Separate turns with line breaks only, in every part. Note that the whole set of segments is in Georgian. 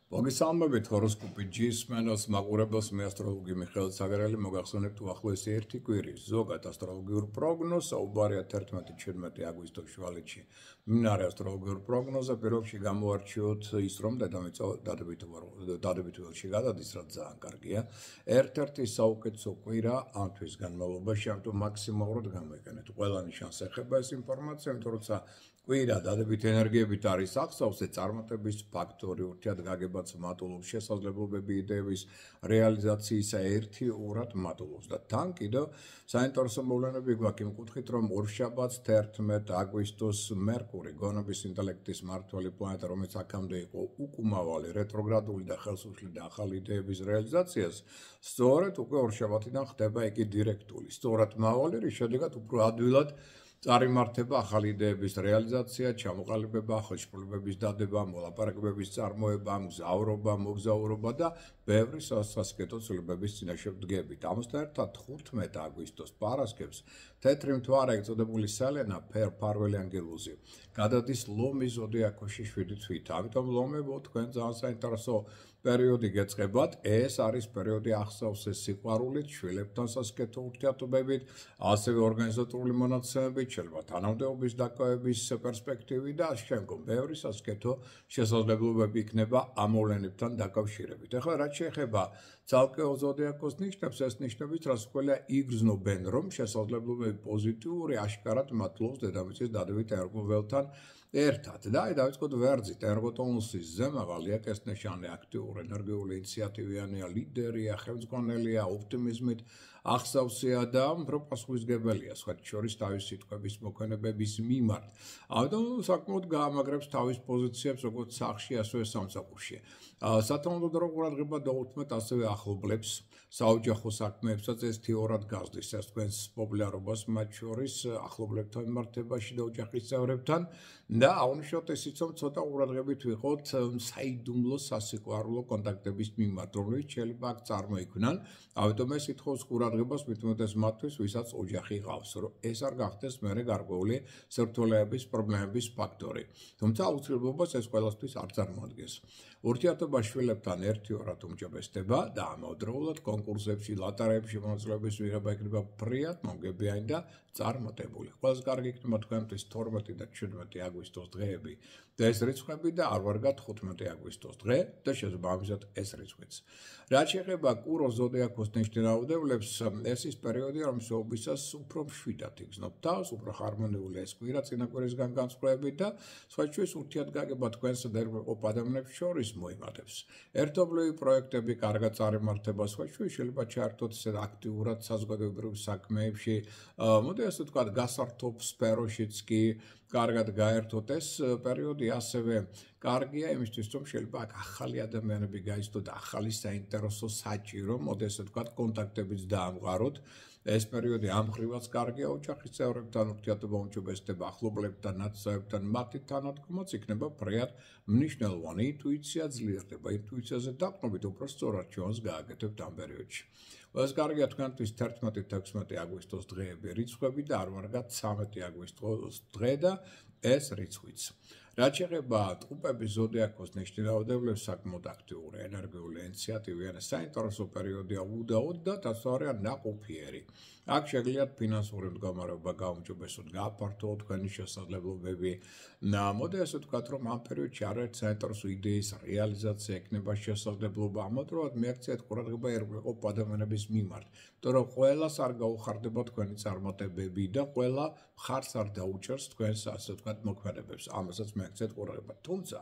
მოგესალმებით ჰოროსკოპი ჯისმენოს მაყურებელს მე ასტროლოგი მიხეილ საგერელი მოგახსენებთ უახლოესი ერთი კვირის ზოგად ასტროლოგიურ პროგნოზს საუბარია 11-17 აგვისტოს შუალედში მიმდინარე ასტროლოგიურ პროგნოზზე პირველში გამოარჩიოთ ის რომ დადებით ველში გადადის რაც ძალიან კარგია ერთ-ერთი საუკეთესო კვირა ამ თვის განმავლობაში ამიტომ მაქსიმალურად გამოიყენეთ ყველა ნიშანს ეხება ეს ინფორმაცია იმიტომ როცა კვირა დადებით ენერგიებით არის ახსოვს წარმატების ფაქტორი ურთიერთგაგებაც მატულობს შესაძლებლობები იდეების რეალიზაციისა ერთიურად მატულობს და თან კიდევ საინტერესო მოვლენები გვაქვს იმ კუთხით რომ ორშაბათს 11 აგვისტოს მერკური გონების ინტელექტის მმართველი პლანეტა რომელიც აქამდე იყო უკუმავალი რეტროგრადული და ხელს უშლიდა ახალი იდეების რეალიზაციას სწორედ უკვე ორშაბათიდან ხდება იგი დირექტული სწორად მავალი რის შედეგად უფრო ადვილად წარიმართება ახალი იდეების რეალიზაცია, ჩამოყალიბება, ხელშეკრულებების დადება, მოლაპარაკებების წარმოება, მგზავრობა, მოგზაურობა და ბევრი სასასკეთო ცვლილებების წინაშე დგებით. ამასთან ერთად 15 აგვისტოს პარასკევს თეთრი მთვარე ეწოდებული სელენა ფარველი ანგელოზი გადადის ლომის ზოდიაქოში 7 თვით. ამიტომ ლომებო თქვენ ძალიან საინტერესო პერიოდი გეწყებათ. ეს არის პერიოდი ახსოვს სიყვარულით, შვილებთან სასკეთო ურთიერთობებით, ასევე ორგანიზატორული მონაცემებით, შეიძლება თანამდებობის დაკავების პერსპექტივი და შემდგომ ბევრი სასკეთო შესაძლებლობები იქნება ამ მოვლენებთან დაკავშირებით. ეხლა რაც შეეხება ცალკეულ ზოდიაქოს ნიშნებს, ეს ნიშნებით რაც ყველა იგრძნობენ, რომ შესაძლებლობები პოზიტიური აშკარად მატლობს დედამიწის დადებით ენერგოველთან ერთად და აი დავიწყოთ ვერძით ენერგოტონუსის ზემაღალია ეს ნიშანი აქტიური ენერგიული ინიციატივიანია ლიდერია ხელმძღვანელია ოპტიმიზმით ახსავსია და უფრო პასუხისმგებელია სხვათა შორის თავის სიტყვების მოქმედებების მიმართ ამიტომ საკმაოდ გაამაგრებს თავის პოზიციებს როგორც სახლში ასევე სამსახურში სათანადო დრო ყურადღება დაუთმეთ ასევე ახლობლებს საოჯახო საქმეებსაც ეს თეორად გაზრდის ეს თქვენს პოპულარობას მათ შორის ახლობლებთან მიმართებაში და ოჯახის წევრებთან და აუნიშნოთ ისიც რომ ცოტა ყურადღებით ვიყოთ საიდუმლო სასიყვარულო კონტაქტების მიმართ რომელიც შეიძლება აქ წარმოიქმნან ამიტომ ეს ითხოვს ყურადღებას მithumetes მათთვის ვისაც ოჯახი ყავს რომ ეს არ გახდეს მერე გარკვეული სირთულეების პრობლემების ფაქტორი თუმცა აუცილებლობას ეს ყველასთვის არ წარმოადგენს ურთიერთობა შვილებთან ერთიორად უმჯობესდება და ამავდროულად კონკურსებში ლატარებში მონაწილეობის მიღება იქნება ფრიად მომგებიანი და წარმატებული ყველას კარგი იქნება თქვენთვის 12 და 17 აგვისტოს დღეები და ეს რიცხვები და არ ვარგათ 15 აგვისტოს დღე და შესაბამისად ეს რიცხვიც. რაც შეეხება კუროს ზოდიაქოს ნიშნავდებლებს, ეს ის პერიოდია, რომ მსოფლიოს უფრო მშვიდად იგრძნობ თავს, უფრო ჰარმონიულია ეს კვირა წინა კვირისგან განსხვავებით და სხვათა ურთიერთგაგება თქვენსა და ერთხელ ადამიანებს შორის მოიმატებს. ერთობლივი პროექტები კარგად წარიმართება სხვათა შეიძლება ჩაერთოთ ისეთ აქტიურად საზოგადოებრივ საქმეებში, მოდი ასე ვთქვათ, გასართობ სფეროშიც კი კარგად გაერთოთ ეს პერიოდი ასევე კარგია იმისთვის რომ შეიძლება აქ ახალი ადამიანები გაიცნოთ ახალი საინტერესო საჭირო მოდი ასე ვთქვათ კონტაქტებიც დაამყაროთ ეს პერიოდი ამ ხრივაც კარგია ოჯახის წევრებთან ურთიერთობა უმჯობესდება ახლობლებთან ნაცნობებთან მათი თანადგომაც იქნება ფრიად მნიშვნელოვანი ინტუიცია ძლიერდება ინტუიციაზე დაყრდნობით უფრო სწორად ჩვენს გააკეთებთ ამ პერიოდში ეს კარგია თქვენთვის 11-16 აგვისტოს დღეები რიცხვები და არ ვარგათ 13 აგვისტოს დღე და ეს რიცხვიც. რაც შეეხება ტყუპების ზოდიაქოს ნიშნავდებლებს საკმაოდ აქტიური ენერგიული ინიციატივიანი საინტერესო პერიოდია უდაოდ და დასწორია ნაყოფიერი. აქ შეგიძლიათ ფინანსური მდგომარეობა გაუმჯობესოთ, გააფართოვოთ თქვენი შესაძლებლობები. მოდი ასე ვთქვათ, რომ ამ პერიოდში არაერთი საინტერესო იდეის რეალიზაცია ექნება შესაძლებლობა. ამავდროულად მიაქციეთ ყურადღება ეროვნულ ადამიანების მიმართ, იმიტომ რომ ყველას არ გაუხარდება თქვენი წარმატებები და ყველა მხარს არ დაუჭერს თქვენს ასე ვთქვათ მოქმედებებს. ამასაც მიაქციეთ ყურადღება. თუმცა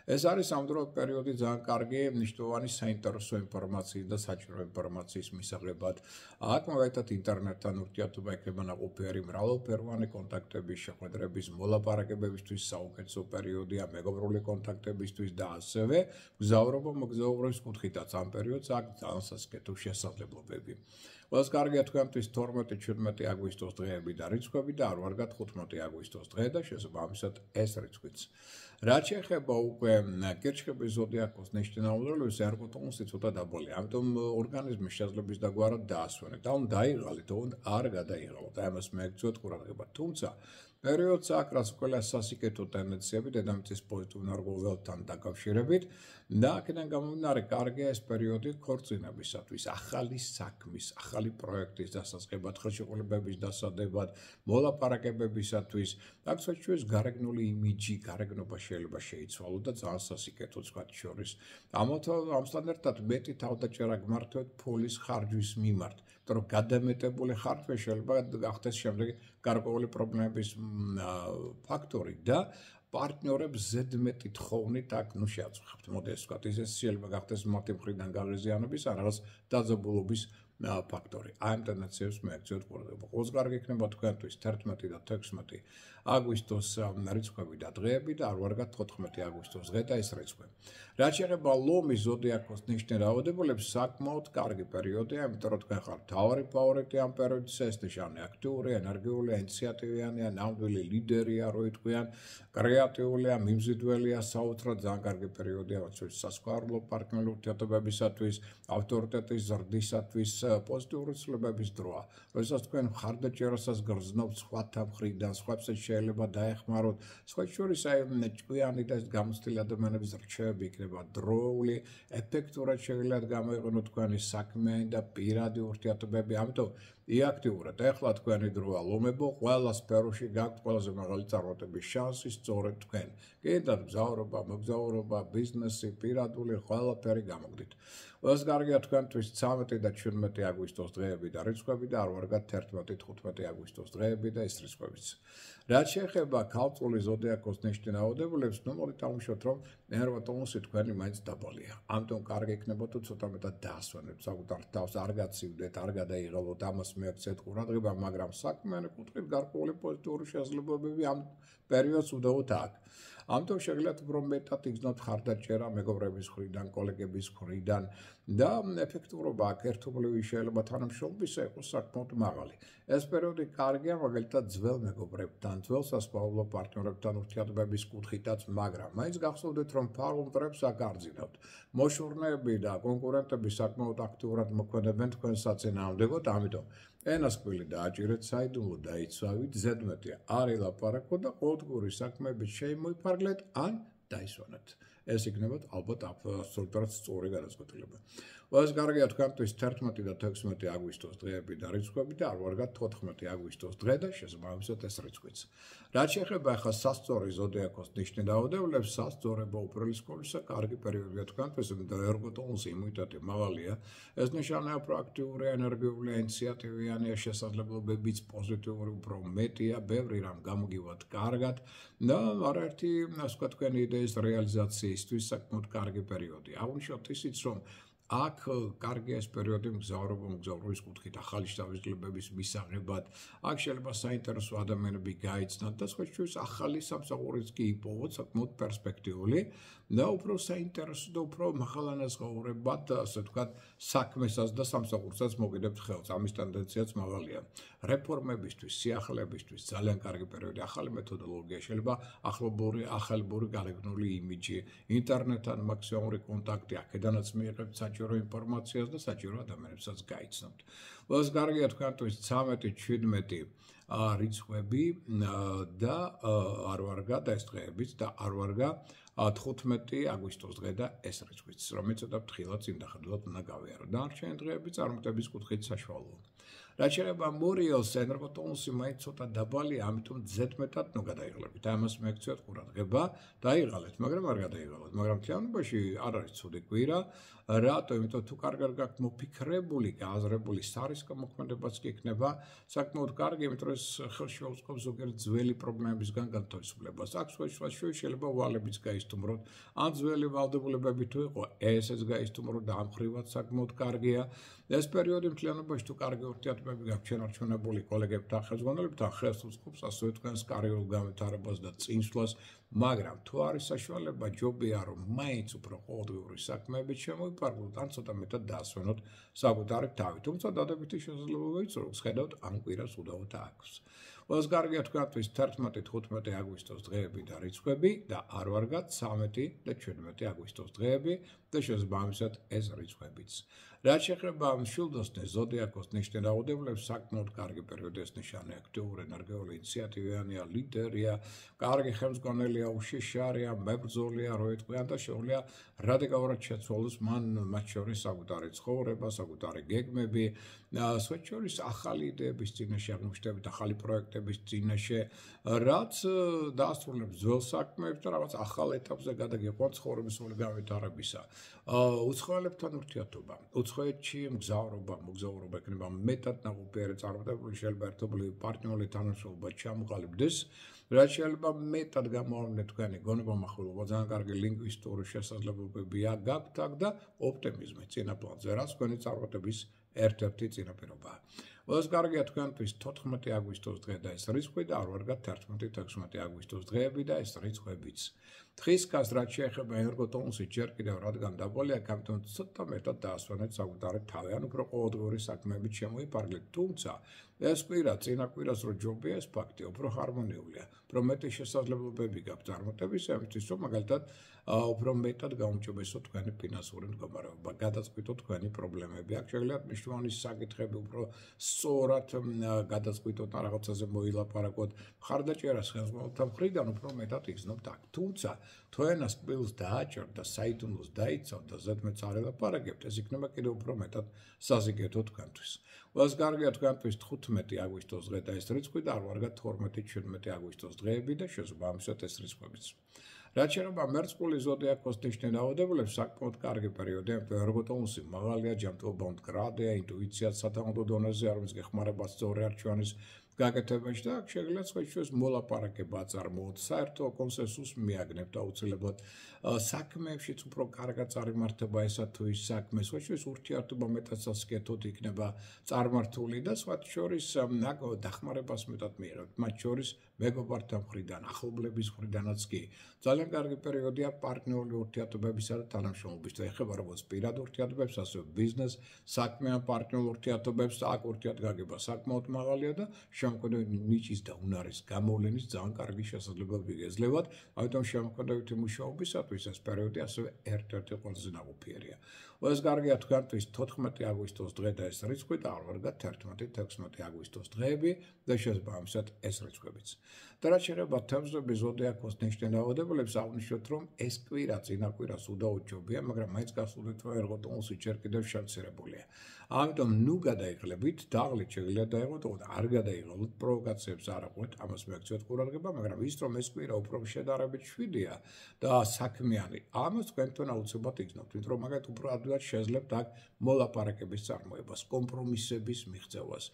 ეს არის ამავდროულად პერიოდი ძალიან კარგი მნიშვნელოვანი საინტერესო ინფორმაციის და საჭირო ინფორმაციის მისაღებად. აქ მაგალითად ინტერნეტთან ურთიერთობა იქნება ნაყოფიერი მრავალფეროვანი კონტაქტების შეხვედრების მოლაპარაკებებისთვის საუკეთესო პერიოდია მეგობრული კონტაქტებისთვის და ასევე მგზავრობა მოგზაურობის კუთხითაც ამ პერიოდს აქ ძალიან სასკეთო შესაძლებლობები. ყველას კარგია თქვენთვის 12-17 აგვისტოს დღეები და რიცხვები და არ ვარგათ 15 აგვისტოს დღე და შესაბამისად ეს რიცხვიც. რაც შეეხება უკვე კირჩხების ზოდიაქოს ნიშნავდებლებს ერგოტონუსი ცოტა დაბოლია. ამიტომ ორგანიზმის შესაძლებლობის დაგვარად დაასვენეთ. ან დაიღალით, ან არ გადაიღალოთ. ამას მიაქციოთ ყურადღება. თუმცა პერიოდს აქ რაც ყველა სასიკეთო ტენდენციები დედამიწის პოზიტიურ ნარგოლთან დაკავშირებით და აქედან გამომდინარე კარგია ეს პერიოდი ქორწინებისათვის, ახალი საქმის, ახალი პროექტის დასაწყებად, ხელშეკრულებების დასადებად, მოლაპარაკებებისათვის, აქ საჩუქრის გარეგნული იმიჯი, გარეგნობა შეიძლება შეიცვალოს და ძალიან სასიკეთო სხვათ შორის. ამასთან ერთად მეტი თავდაჭერა გმართოთ ფულის ხარჯვის მიმართ, იმიტომ რომ გადამეტებული ხარჯვა შეიძლება გახდეს შემდეგი გარკვეული პრობლემების ფაქტორი და პარტნიორებს ზედმეტი თხოვნით აქ შეაწუხებთ. მოდი ეს ვთქვათ, ეს შეიძლება გახდეს მათი მხრიდან გაღიზიანების ან რაღაც დაძაბულობის ფაქტორი. აი ამ ტენდენციებს მე აქცევთ ყურადღება. ყოველს კარგი იქნება თქვენთვის 11 და 16 აგვისტოს რიცხვები და დღეები და არ ვარგათ 14 აგვისტოს დღე და ეს რიცხვები. რაც შეეხება ლომის ზოდიაქოს ნიშნულ რაოდენობას, საკმაოდ კარგი პერიოდია, იმიტომ რომ თქვენ ხართ თავარი ფავორიტი ამ პერიოდისა, ეს ნიშანი აქტიური, ენერგიული, ინიციატივიანია, ნამდვილი ლიდერია, რო იტყვიან, კრეატიულია, მიმზიდველია, საოცრად ძალიან კარგი პერიოდია, რაც სასქესო პარტნიორულ ურთიერთობებისათვის, ავტორიტეტის ზრდისათვის პოზიტიური ცვლილებების დროა. როდესაც თქვენ მხარდაჭერასაც გრძნობთ სხვათა მხრიდან, სხვებს შეიძლება დაეხმაროთ, სხვათა შორის აი ჭკვიანი და გამოცდილი ადამიანების რჩევები იქნება დროული, ეფექტურად შეიძლება გამოიყენოთ თქვენი საქმიანი და პირადი ურთიერთობები, ამიტომ იაქტიურეთ. ეხლა თქვენი დროა ლომებო, ყველა სფეროში გაქვთ ყველაზე მაღალი წარმატების შანსი სწორედ თქვენ. კიდევ მგზავრობა, მოგზაურობა, ბიზნესი, პირადული ყველაფერი გამოგდით. ყველას კარგია თქვენთვის 13 და 17 აგვისტოს დღეები და რიცხვები და არ ვარგათ 11-15 აგვისტოს დღეები და ეს რიცხვებიც. რაც შეეხება ქალწულის ზოდიაქოს ნიშნულ რაოდენობას, მოდით დავუშვათ, რომ ნერვა ტონუსი თქვენი მაინც დაბალია. ამიტომ კარგი იქნება თუ ცოტა მეტად დაასვენებთ საკუთარ თავს, არ გაცივდეთ, არ გადაიღალოთ, ამას მიაქცეთ ყურადღება, მაგრამ საქმიანი კუთხით გარკვეული პოზიტიური შესაძლებლობები ამ პერიოდს უდაოდ აქვს. ამიტომ შეგიძლიათ უფრო მეტად იგრძნოთ ხარდაჭერა მეგობრების მხრიდან, კოლეგების მხრიდან და ეფექტურობა აქ ერთობლივი შეიძლება თანამშრომლობისა იყოს საკმაოდ მაღალი. ეს პერიოდი კარგია მაგალითად ძველ მეგობრებთან, ძველ სასწავლო პარტნიორებთან ურთიერთობების კუთხითაც, მაგრამ მაინც გახსოვდეთ, რომ ფარულ-მტრებს აქ არ ძინავთ. მოშურნეები და კონკურენტები საკმაოდ აქტიურად მოქმედებენ თქვენ საწინააღმდეგოდ, ამიტომ ენასკვილი დააჭირეთ, საიდუმლო დაიცვავით, ზედმეტი არ ელაპარაკოთ და ყოველდღიური საქმეებით შეიმოიფარგლეთ ან დაისვანეთ. ეს იქნებათ ალბათ აბსოლუტურად სწორი გადაწყვეტილება. ყველას კარგია თქვენთვის 11 და 16 აგვისტოს დღეები და რიცხვები და არ ვარგათ 14 აგვისტოს დღე და შესაბამისად ეს რიცხვიც. რაც შეეხება ახლა სასწორი ზოდიაქოს ნიშნულ რაოდენობას, სასწორება უპირველეს ყოვლისა კარგი პერიოდია თქვენთვის, იმიტომ რომ ერგოტონუსი იმუნიტეტი მაღალია. ეს ნიშანია პროაქტიული, ენერგიული, ინიციატივიანია, შესაძლებლობებიც პოზიტიური, უფრო მეტია, ბევრი რამ გამოგივათ კარგად და არაერთი ასე ვთქვათ თქვენი იდეის რეალიზაციისთვის საკმაოდ კარგი პერიოდია. აღვნიშნოთ ისიც, რომ აქ კარგია ეს პერიოდი მგზავრობის კუთხით, ახალი შთაბეჭდილებების მისაღებად, აქ შეიძლება საინტერესო ადამიანები გაიცნოთ და სხვათა შორის ახალი სამსახურიც კი იპოვოთ საკმაოდ პერსპექტიული და უფრო საინტერესო და უფრო მაღალანაზღაურებად, ასე ვთქვათ, საქმესაც და სამსახურსაც მოგიდებთ ხელს. ამის ტენდენციაც მაღალია. რეფორმებისთვის, სიახლეებისთვის ძალიან კარგი პერიოდი, ახალი მეთოდოლოგია, შეიძლება ახალბური გარეგნული იმიჯი, ინტერნეტთან მაქსიმალური კონტაქტი, აქედანაც მიიღებთ საჭირო ინფორმაციას და საჭირო ადამიანებსაც გაიცნობთ. ყველას კარგია თქვენთვის 13-17 რიცხვები და არ ვარგა და ეს დღეებიც და არ ვარგა 15 აგვისტოს დღე და ეს რიცხვიც, რომელიც ცოტა ფრთხილად წინდახედულად უნდა გავიარო. დანარჩენი დღეები წარმატების კუთხით საშუალოა. რაც შეეხება მორიელს, ენერგოტონუსი მაინც ცოტა დაბალია, ამიტომ ზედმეტად გადაიღალებით. ამას მიაქცევთ ყურადღება, დაიღალეთ, მაგრამ არ გადაიღალოთ. მაგრამ თლიანობაში არ არის ცუდი კვირა, რატო? იმიტომ თუ კარგად გაქვთ მოფიქრებული, გააზრებული სარისკო მოქმედებაც კი იქნება საკმაოდ კარგი, იმიტომ რომ ხელს შეუწყობს ზოგიერთ ძველი პრობლემებისგან განთავისუფლებას. აქ შეიძლება ვალებიც გაისტუმროთ, ან ძველი ვალდებულებები თუ იყო, ესეც გაისტუმროთ და ამ ხრივაც საკმაოდ კარგია. ეს პერიოდი მთლიანობაში თუ კარგი ურთიერთობები გაქვთ შენარჩუნებული კოლეგებთან, ხელმძღვანელებთან, ხელს უწყობს ასევე თქვენს კარიერულ განვითარებას და წინსვლას, მაგრამ თუ არის საშუალება, ჯობია რომ მაინც უფრო ყოველდღიური საქმეებით შემოიფარგლოთ, ან ცოტა მეტად დაასვენოთ საკუთარი თავი. თუმცა დადებითი შესაძლებლობებიც, როგორც ხედავთ, ამ კვირას უდავოდ აქვს. ყველას კარგია თქვენთვის 11-15 აგვისტოს დღეები და რიცხვები და არ ვარგათ 13 და 17 აგვისტოს დღეები და შესაბამისად ეს რიცხვებიც. რაც შეეხება მშვილდოსნეს ზოდიაქოს ნიშნულობებს, საკმაოდ კარგი პერიოდი ეს ნიშანი აქტიური, ენერგიული, ინიციატივიანია, ლიდერია, კარგი ხელმძღვანელია, უშიშარია, მებრძოლია, როიტყვიან და შეუძლია რადიკალურად შეცვალოს მან მათ შორის საკუთარი ცხოვრება, საკუთარი გეგმები, სხვათა შორის ახალი იდეების წინაშე აღმოჩნდებით, ახალი პროექტების წინაშე, რაც დაასრულებს ძველ საქმეებს და რაღაც ახალ ეტაპზე გადაგიყვანს ცხოვრების სრული განვითარებისა. უცხოელებთან ურთიერთობა, უცხოეთში მოგზაურობა იქნება მეტად ნაყოფიერი წარმატებული, შეიძლება ერთობლივი პარტნიორული თანამშრომლობა ჩამოყალიბდეს, რაც შეიძლება მეტად გამოავლინოთ თქვენი გონება-מחვილობა, ძალიან კარგი ლინგვისტური შესაძლებლობებია გაქვთ აქ და ოპტიმიზმი წინა პლანზე, რაც თქვენი წარმატების ერთ-ერთი წინაპირობაა. ყველას კარგია თქვენთვის 14 აგვისტოს დღე და ეს რიცხვი და არ ვარგათ 11-16 აგვისტოს დღეები და ეს რიცხვებიც. დღისკაც რაც შეეხება ენერგოტონუსი ჯერ კიდევ რადგან დაბოლია, ამიტომ ცოტა მეტად დაასვენეთ საკუთარი თავი, ან უფრო ყოველდღიური საქმეებით შემოიფარგლეთ, თუმცა ეს კვირა წინა კვირას რო ჯობია ეს ფაქტი, უფრო ჰარმონიულია, უფრო მეტი შესაძლებლობები გაქვთ წარმატების ამისთვის, რომ მაგალითად უფრო მეტად გაუმჯობესოთ თქვენი ფინანსური მდგომარეობა, გადაწყვიტოთ თქვენი პრობლემები. აქ შეგიძლიათ მნიშვნელოვანი საკითხები უფრო სწორად გადაწყვიტოთ და რაღაცაზე მოილაპარაკოთ. მხარდაჭერას ხელმძღვანელთა მხრიდან უფრო მეტად იგრძნობთ აქ. თუმცა თქვენას კბილს დააჭერთ და საიდუმლოს დაიცავთ და ზედმეტს არ ელაპარაკებთ, ეს იქნება კიდევ უფრო მეტად საზიგეთო თქვენთვის. ყველას კარგია თქვენთვის 15 აგვისტოს დღე და ეს რიცხვი და არ ვარგათ 12-17 აგვისტოს დღეები და შესაბამისად ეს რიცხვებიც. რაც შეეხება მერწყული ზოდიაქოს ნიშნულობებს, საკმაოდ კარგი პერიოდი, ენერგოტონუსი მაღალია, ჯანმრთელობა მდგრადია, ინტუიციაც სათანადო დონეზე არ არის, გეხმარება სწორი არჩევანის გაკეთებაში და აქ შეგიძლიათ სხვათა მოლაპარაკება აწარმოოთ, საერთო კონსენსუსს მიაგნებთ აუცილებლად. საქმეებშიც უფრო კარგად წარიმართება ესა თუ ის საქმე, სხვათა ურთიერთობა მეტად სასიკეთოდ იქნება წარმართული და სხვათა შორის დახმარებას მეტად მიიღებთ, მათ შორის მეგობართა მხრიდან, ახლობლების მხრიდანაც კი. ძალიან კარგი პერიოდია პარტნიორული ურთიერთობებისა და თანამშრომლობის. ეხება როგორც პირად ურთიერთობებს, ასევე ბიზნეს, საქმე ან პარტნიორულ ურთიერთობებს, აქ ურთიერთგაგება საკმაოდ მაღალია და შემოქმედებითი ნიჭის და უნარის გამოვლენის ძალიან კარგი შესაძლებლობები გეძლევათ, ამიტომ შემოქმედებითი მუშაობისათვის ეს პერიოდი ასევე ერთ-ერთი ყველაზე ნაყოფიერია. ყველას კარგია თქვენთვის 14 აგვისტოს დღე და ეს რიცხვი და არ ვარგათ 11-16 აგვისტოს დღეები და შესაბამისად ეს რიცხვებიც. და რაც შეეხება თემზების ზოდიაქოს ნიშნულობებს, აღნიშნოთ, რომ ეს კვირა წინა კვირას უდაოჯობია, მაგრამ მაინც გასულით რომ ენერგოტონუსი ჯერ კიდევ შევცირებულია. ამიტომ ნუ გადაიღლებით, დაღლით შეგიძლიათ დაიღოთ, არ გადაიღალოთ, პროვოკაციებს არ აყვეთ, ამას მეგცევთ ყურადღება, მაგრამ ის რომ ეს კვირა უფრო შედარებით შვიდია და საქმიანი, ამას თქვენთან აუცილებლად იგრძნობთ, ვინაიდან მაგათ უფრო ადვილად შეძლებთ აქ მოლაპარაკების წარმოებას, კომპრომისების მიღწევას.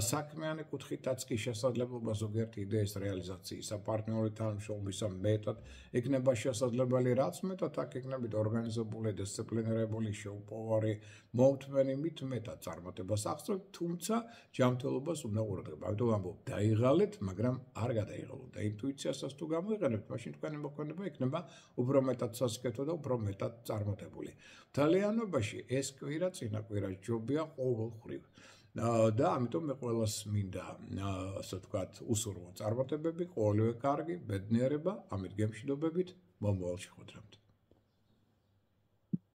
საქმიანი კუთხითაც კი შესაძლებლობა ზოგიერთი იდეის რეალიზაციისა, პარტნიორული თანამშრომლობისა მეტად იქნება შესაძლებელი, რაც მეტად აქ იქნებით ორგანიზებული, დისციპლინირებული, შეუპოვარი, მომთმენი, მით მეტად წარმატებას აღწევთ, თუმცა ჯანმრთელობას უნდა ყურადღება. ამიტომ ამბობ, დაიღალეთ, მაგრამ არ გადაიღალოთ და ინტუიციასაც თუ გამოიყენებთ, მაშინ თქვენი მოქმედება იქნება უფრო მეტად სასიკეთო და უფრო მეტად წარმატებული. მთლიანობაში ეს კვირა წინა კვირას ჯობია ყოველმხრივ. და ამიტომ მე ყველას მინდა, ასე ვთქვათ, უსურვო წარმატებები, ყოველივე კარგი, ბედნიერება, ამით გემშვიდობებით, მომავალში ხვდებით.